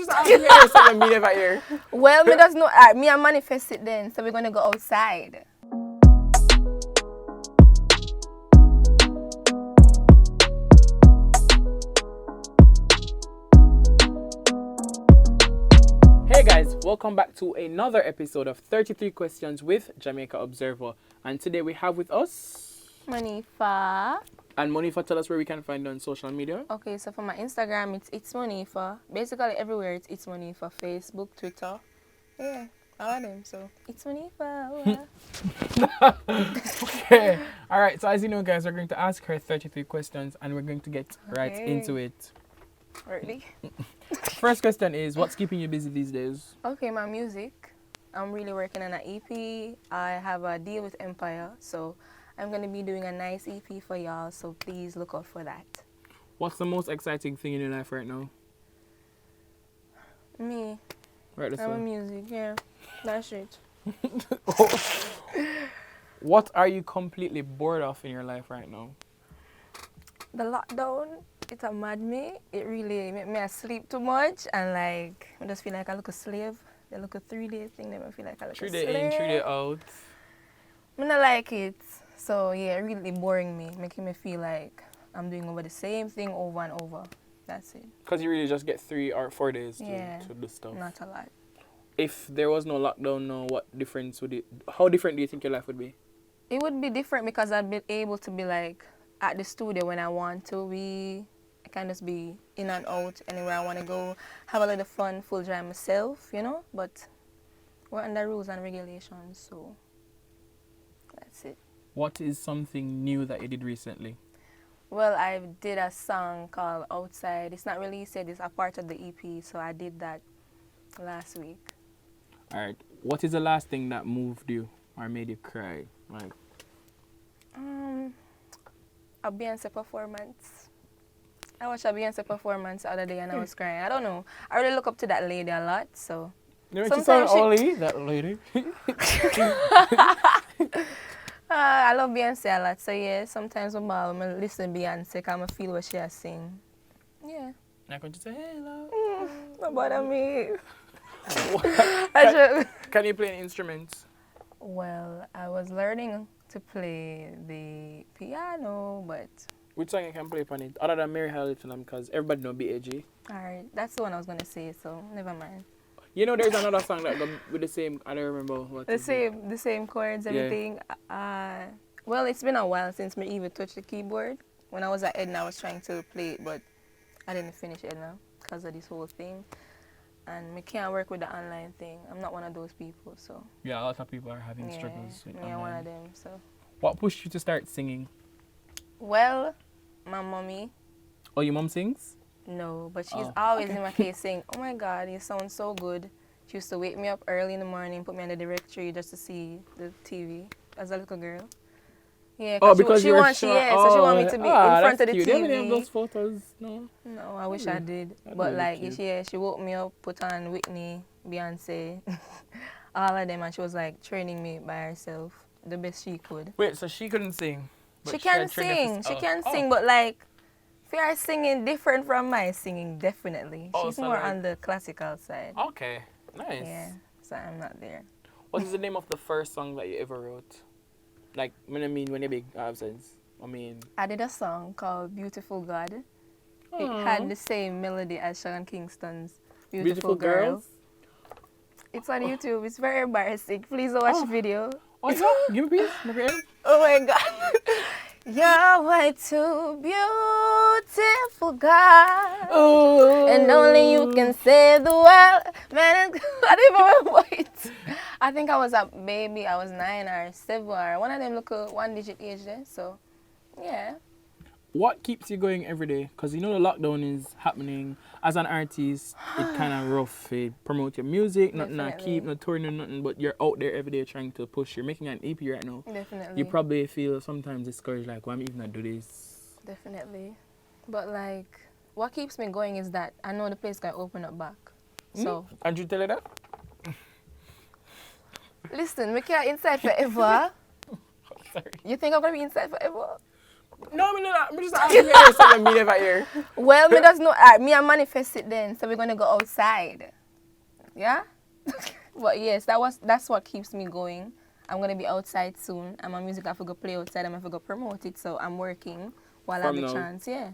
just asking you something me never hear. Well, me does know. Me I manifest it then, so we're gonna go outside. Hey guys, welcome back to another episode of 33 Questions with Jamaica Observer. And today we have with us Monifa. And Monifa, tell us where we can find you on social media. Okay, so for my Instagram, it's Monifa. Basically everywhere it's Monifa. Facebook, Twitter. Yeah, all of them. So it's Monifa. Okay. Alright, so as you know guys, we're going to ask her 33 questions and we're going to get right into it. Ready? First question is, what's keeping you busy these days? Okay, my music. I'm really working on an EP. I have a deal with Empire, so I'm going to be doing a nice EP for y'all, so please look out for that. What's the most exciting thing in your life right now? Me. Right, I'm a music, yeah. That's it. What are you completely bored of in your life right now? The lockdown, it mad me. It really make me sleep too much and like I just feel like I look a slave. They look a 3-day thing, they make me feel like I look 3 a day slave. in, 3 day out. I don't like it. So yeah, really boring me, making me feel like I'm doing over the same thing over and over. That's it. Because you really just get 3 or 4 days to do stuff. Not a lot. If there was no lockdown now, how different do you think your life would be? It would be different because I'd be able to be like at the studio when I want to. I can just be in and out anywhere I want to go, have a little fun, full drive myself, you know. But we're under rules and regulations, so that's it. What is something new that you did recently? Well, I did a song called Outside. It's not released yet, it's a part of the EP, so I did that last week. Alright, what is the last thing that moved you or made you cry? Like, a Beyonce performance. I watched a Beyonce performance the other day and I was crying. I don't know. I really look up to that lady a lot, so. You know, sound Oli, that lady. I love Beyonce a lot, so yeah, sometimes when I listen to Beyonce, I feel what she has sing. Yeah. Like when you say, hello. Don't bother me. Can you play an instrument? Well, I was learning to play the piano, but... Which song you can play on it? Other than Mary Had a Little Lamb, because everybody know B.A.G. Alright, that's the one I was going to say, so never mind. You know there's another song that goes with the same, I don't remember what the same chords, everything. Yeah. Well, it's been a while since me even touched the keyboard. When I was at Edna, I was trying to play it, but I didn't finish Edna because of this whole thing. And I can't work with the online thing. I'm not one of those people, so. Yeah, a lot of people are having struggles with online. I'm one of them, so. What pushed you to start singing? Well, my mommy. Oh, your mom sings? No, but she's always in my case saying, oh my God, you sound so good. She used to wake me up early in the morning, put me on the directory just to see the TV as a little girl. Yeah, because she wants, so she want me to be in front of the cute. TV. Do you have any of those photos? No? No, I wish I did. But like, she woke me up, put on Whitney, Beyonce, all of them, and she was like training me by herself, the best she could. Wait, so she couldn't sing? She can sing. She can sing, but like, if you are singing different from my singing, definitely. She's more on the classical side. Okay, nice. Yeah, so I'm not there. What is the name of the first song that you ever wrote? Like, when you're big absence, I did a song called Beautiful God. It had the same melody as Sharon Kingston's Beautiful Girls. It's on YouTube. It's very embarrassing. Please watch the video. Oh, yeah? Give me a piece. Oh my God. You're way too beautiful, God. Oh. And only you can save the world. Man, I didn't even remember it. I think I was a baby. I was 9 or 7 or one of them look a 1-digit age there. So, yeah. What keeps you going every day? Because you know the lockdown is happening. As an artist, it's kind of rough. You promote your music, nothing to keep, no touring or nothing, but you're out there every day trying to push. You're making an EP right now. Definitely. You probably feel sometimes discouraged, like, why am I even going to do this? Definitely. But, like, what keeps me going is that I know the place can open up back. So. And you tell her that? Listen, we can't inside forever. Sorry. You think I'm going to be inside forever? No, I mean, I'm just asking you something me never hear. Well, me does know. Me I manifest it then, so we're gonna go outside. Yeah. But yes, that's what keeps me going. I'm gonna be outside soon, and my music I have to go play outside. I'm have to go promote it, so I'm working while I have From the now. chance. Yeah.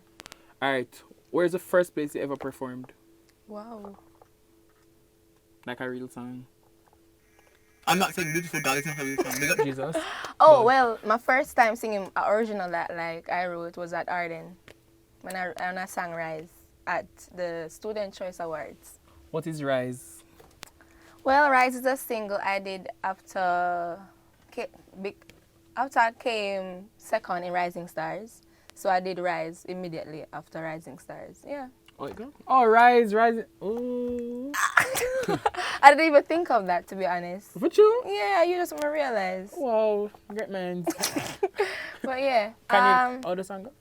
All right. Where's the first place you ever performed? Wow. Like a real song. I'm not saying beautiful dog, it's not a real song. Big up Jesus. Oh But well, my first time singing an original that like I wrote was at Arden when I sang Rise at the Student Choice Awards. what is Rise? Well, Rise is a single I did after I came second in Rising Stars. So I did Rise immediately after Rising Stars. Yeah. Oh, Rise. Ooh. I didn't even think of that, to be honest. For you? Yeah, you just want to realize. Wow, great man. But yeah. Can you, the song go?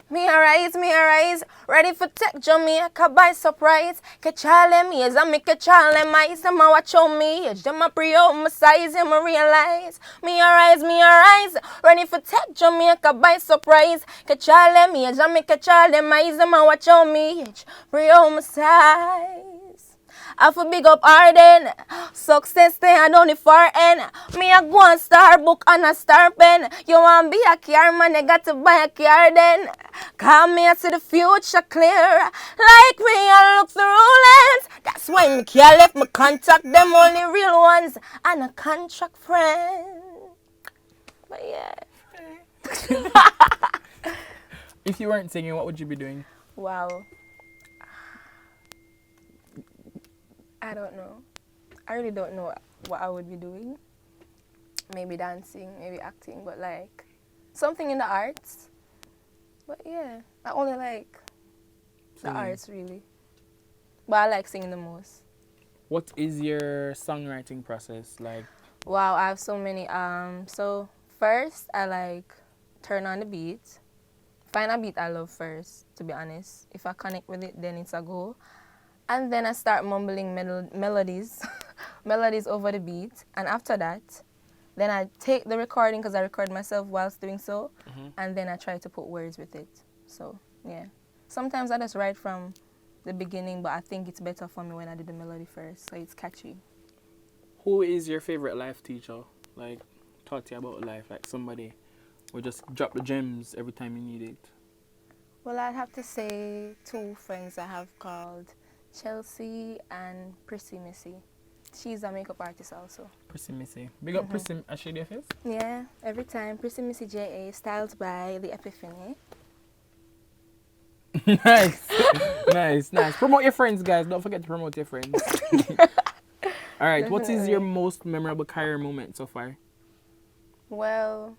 Me arise, ready for take Jamaica by surprise. Kachale me as I make a child and my them a watch on me. Edge them a pre my size, them a realize. Me arise, ready for take Jamaica by surprise. Kachale me as I make a child and my them a watch on me. Edge pre my size. I for big up Arden. Success they had on the far end. Me a go on star book and a star pen. You want be a car man, you got to buy a car then. Come here to the future clear. Like me, I look through lens. That's why me can't left me contact them only real ones and a contract friend. But yeah. If you weren't singing, what would you be doing? Wow. I don't know. I really don't know what I would be doing. Maybe dancing, maybe acting, but like something in the arts. But yeah, I only like the arts really. But I like singing the most. What is your songwriting process like? Wow, I have so many. So first I like turn on the beat. Find a beat I love first, to be honest. If I connect with it, then it's a go. And then I start mumbling melodies, melodies over the beat. And after that, then I take the recording because I record myself whilst doing so. And then I try to put words with it. So, yeah. Sometimes I just write from the beginning, but I think it's better for me when I do the melody first, so it's catchy. Who is your favorite life teacher? Like, taught you about life, like somebody who just drop the gems every time you need it. Well, I'd have to say two friends I have called Chelsea and Prissy Missy. She's a makeup artist also. Prissy Missy. Big up Prissy. I shade your face? Yeah, every time. Prissy Missy J.A. styled by The Epiphany. Nice. Promote your friends, guys. Don't forget to promote your friends. All right. What is your most memorable career moment so far? Well,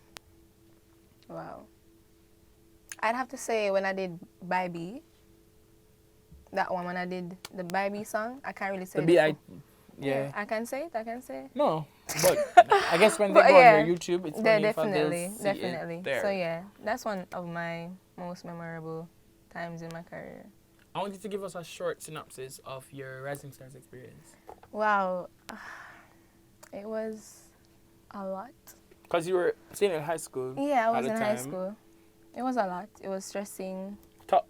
wow. I'd have to say when I did Baby. That one when I did the Baby song. I can't really say it. Yeah. I can say it. No, but I guess when they go on your YouTube, it's definitely. There. So yeah, that's one of my most memorable times in my career. I want you to give us a short synopsis of your Rising Stars experience. Wow, it was a lot. Because you were senior in high school. Yeah, I was in high school. It was a lot. It was stressing.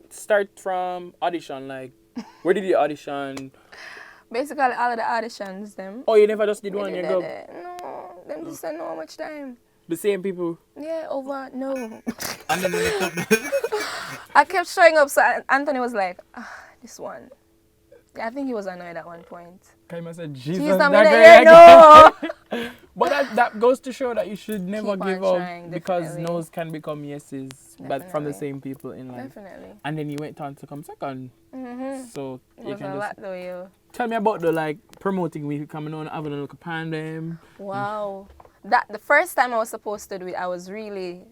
Start from audition, like, where did you audition? Basically, all of the auditions, them. Oh, you never just did one in your go? No, them just said no how much time. The same people? Yeah, no. And then I kept showing up, so Anthony was like, this one. Yeah, I think he was annoyed at one point. Kaima said, Jesus, no! But that goes to show that you should never give up trying, because no's can become yeses, but from the same people in life. Definitely. And then you went on to come second. So it was a lot though, yo. Tell me about the promoting week coming on, having a look upon them. Wow. The first time I was supposed to do it, I was really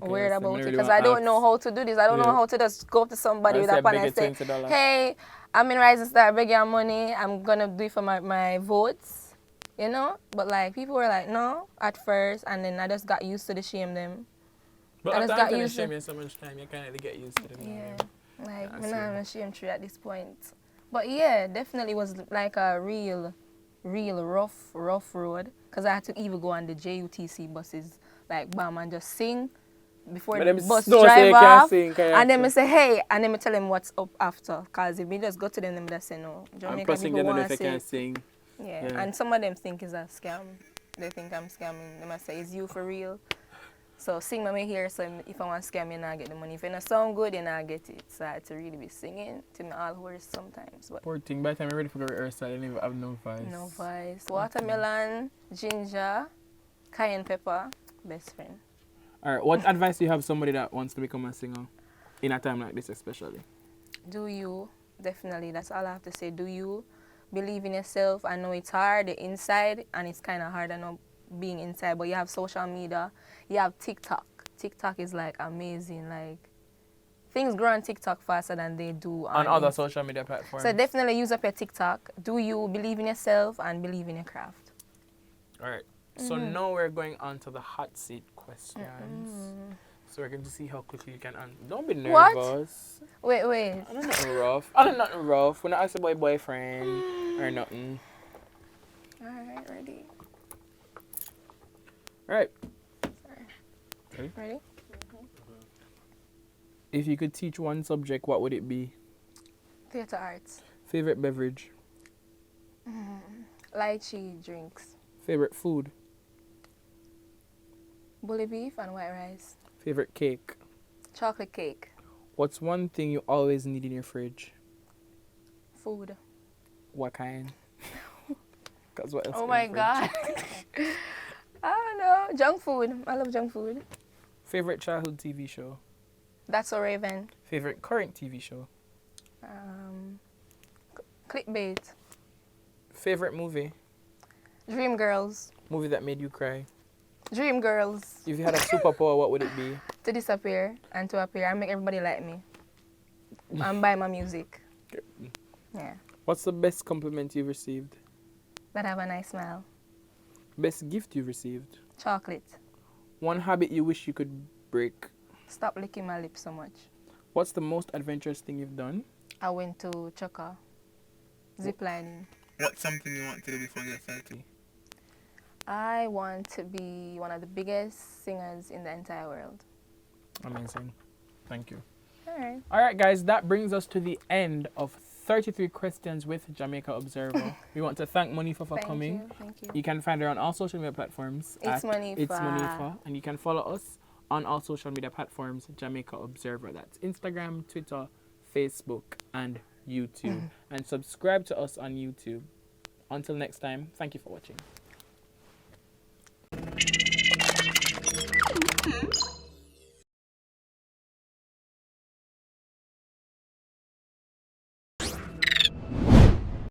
weird about it because I don't know how to do this. I don't know how to just go up to somebody with a pen and say, hey, I'm in Rising Star, I beg your money, I'm gonna do it for my votes, you know? But people were like, no, at first, and then I just got used to the shame them. But I after just got I'm used to shame you so much time, you kind of get used to them. Yeah, I'm not ashamed true at this point. But yeah, definitely was like a real rough road because I had to even go on the JUTC buses, bam, and just sing. before But the them bus snow say you drive can't off. sing, can you And then I answer? say, hey, and then I tell them what's up after. Because if we just go to them, they say no. And Jamaica plus, they people don't know want if to you can see. sing. Yeah. Yeah. And some of them think it's a scam. They think I'm scamming. They must say, is you for real? So sing my way here, so if I want to scam you, I get the money. If it not sound good, then I get it. So I had to really be singing to me all hoarse sometimes. But Poor thing, by the time you're ready for the rehearsal, you don't even have no voice. no voice. Watermelon, ginger, cayenne pepper, best friend. Alright, what advice do you have somebody that wants to become a singer? In a time like this especially. Do you, definitely, that's all I have to say. Do you believe in yourself? I know it's hard, the inside, and it's kind of hard, I know, being inside, but you have social media, you have TikTok. TikTok is like amazing, like things grow on TikTok faster than they do On other social media platforms. So definitely use up your TikTok. Do you believe in yourself and believe in your craft? Alright, so now we're going on to the hot seat questions. So we're going to see how quickly you can answer. Don't be What? nervous. Wait. I don't nothing rough. I don't nothing rough. We're not asking about boyfriend or nothing. Alright, ready? Alright. Ready? If you could teach one subject, what would it be? Theater arts. Favorite beverage? Lychee drinks. Favorite food? Bully beef and white rice. Favorite cake? Chocolate cake. What's one thing you always need in your fridge? Food. What kind? 'Cause what else Oh in my your fridge? god. I don't know. Junk food. I love junk food. Favorite childhood TV show? That's a Raven. Favorite current TV show? Clickbait. Favorite movie? Dream Girls. Movie that made you cry? Dream Girls. If you had a superpower, what would it be? To disappear and to appear and make everybody like me. And buy my music. Yeah. What's the best compliment you've received? That I have a nice smile. Best gift you've received? Chocolate. One habit you wish you could break? Stop licking my lips so much. What's the most adventurous thing you've done? I went to Chaka. Ziplining. What's something you want to do before you get 30? I want to be one of the biggest singers in the entire world. Amazing. Thank you. Alright. Alright guys, that brings us to the end of 33 questions with Jamaica Observer. We want to thank Monifa for coming. Thank you. You can find her on all social media platforms. It's Monifa. It's Monifa. And you can follow us on all social media platforms, Jamaica Observer. That's Instagram, Twitter, Facebook, and YouTube. And subscribe to us on YouTube. Until next time, thank you for watching.